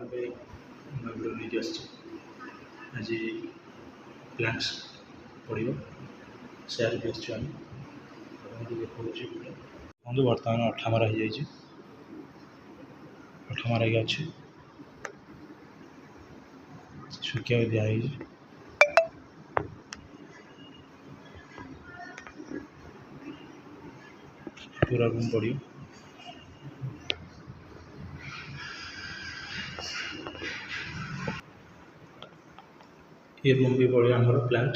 ଏବେ ଭିଡ଼ିଓ ନେଇକି ଆସିଛି। ଆଜି ପ୍ଲାଣ୍ଟସ୍ ପଡ଼ିବ ସେୟାର ବି ଆସିଛୁ ଆମେ ଆପଣଙ୍କୁ ଦେଖାଉଛି। ଦେଖନ୍ତୁ ବର୍ତ୍ତମାନ ଅଠା ମରା ହେଇଯାଇଛି, ଅଠା ମରା ହେଇକି ଅଛି, ଶୁଖିବାକୁ ଦିଆହେଇଛି। पूरा रूम पड़ियो ये रूम भी पड़ियो आमर प्लांट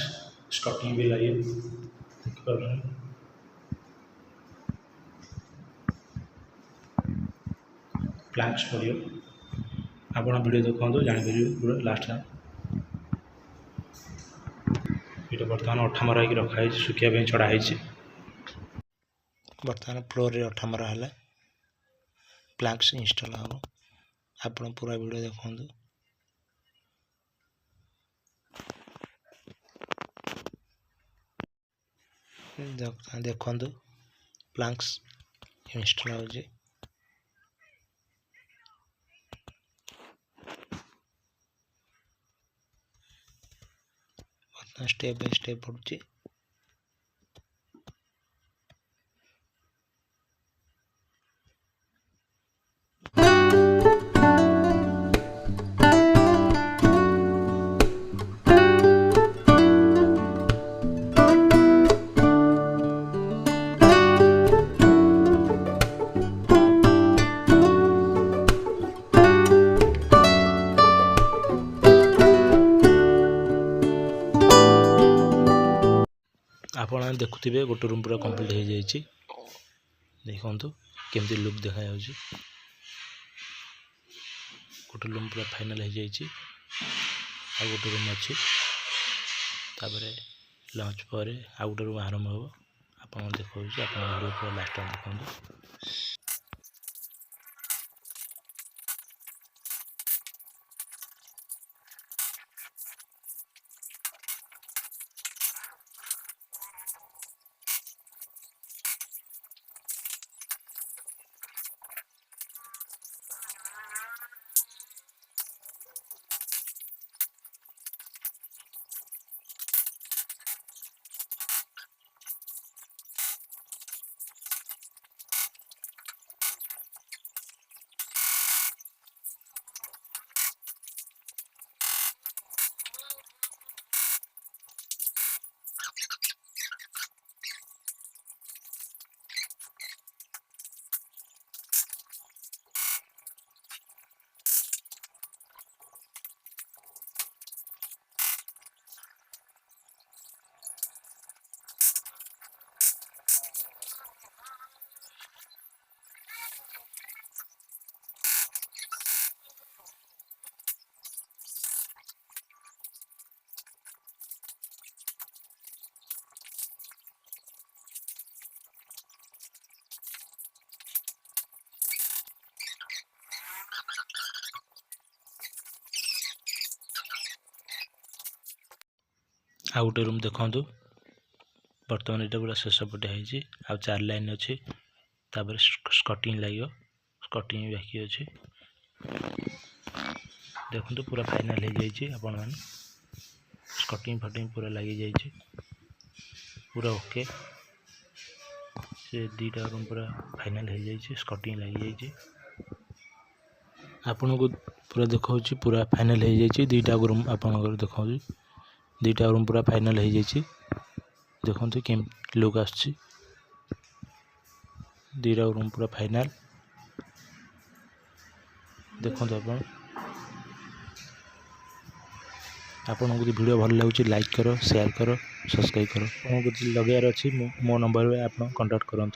स्टॉकिंग भी लगे देखिए प्लांट्स पड़ियो आप वीडियो देखो जापर पूरा लास्ट टाइम ये बर्तमान अठा मरा रखाई सुखा छड़ाई। बर्तमान फ्लोर रे अठा मरा है प्लांट्स इंस्टॉल हम आप पूरा वीडियो देखो देखु प्लांक्स इंस्टॉल हो स्टेप बाय स्टेप पड़ुची। आपण देखुथिबे गोटे रूम पूरा कंप्लीट हो जाइए। देखंतु केमती लुक देखा जाउची। गोटे रूम पूरा फाइनल हो जाइए आ गोटे रूम अच्छी तापरे लंच पर आ गोटे रूम आरंभ हो आप देखा वीडियो पूरा लास्ट टाइम देखो। आ गोटे रूम देखु बर्तमान यहाँ पूरा शेष पटे है आ 4 लाइन अच्छी तापर स्कटिंग लगे स्कटिंग बाकी अच्छे देखो पूरा फाइनल हो जाइए। आपण मैंने स्कटिंग फटिंग पूरा लगी जाइए पूरा ओके से दीटा रूम पूरा फाइनल हो जाइए स्कटिंग लगी जाइए आपन को पूरा देखा पूरा फाइनल हो जाइए। दीटा रूम आपन देखा दीटा रूम पूरा फाइनल हो जाइए देखो केम लुक आसची दीटा रूम पूरा फाइनल देखो आपन को वीडियो भल लगुच लाइक करो शेयर करो सब्सक्राइब करो आपको लगे अच्छी मो नंबर में आप कांटेक्ट करूँ।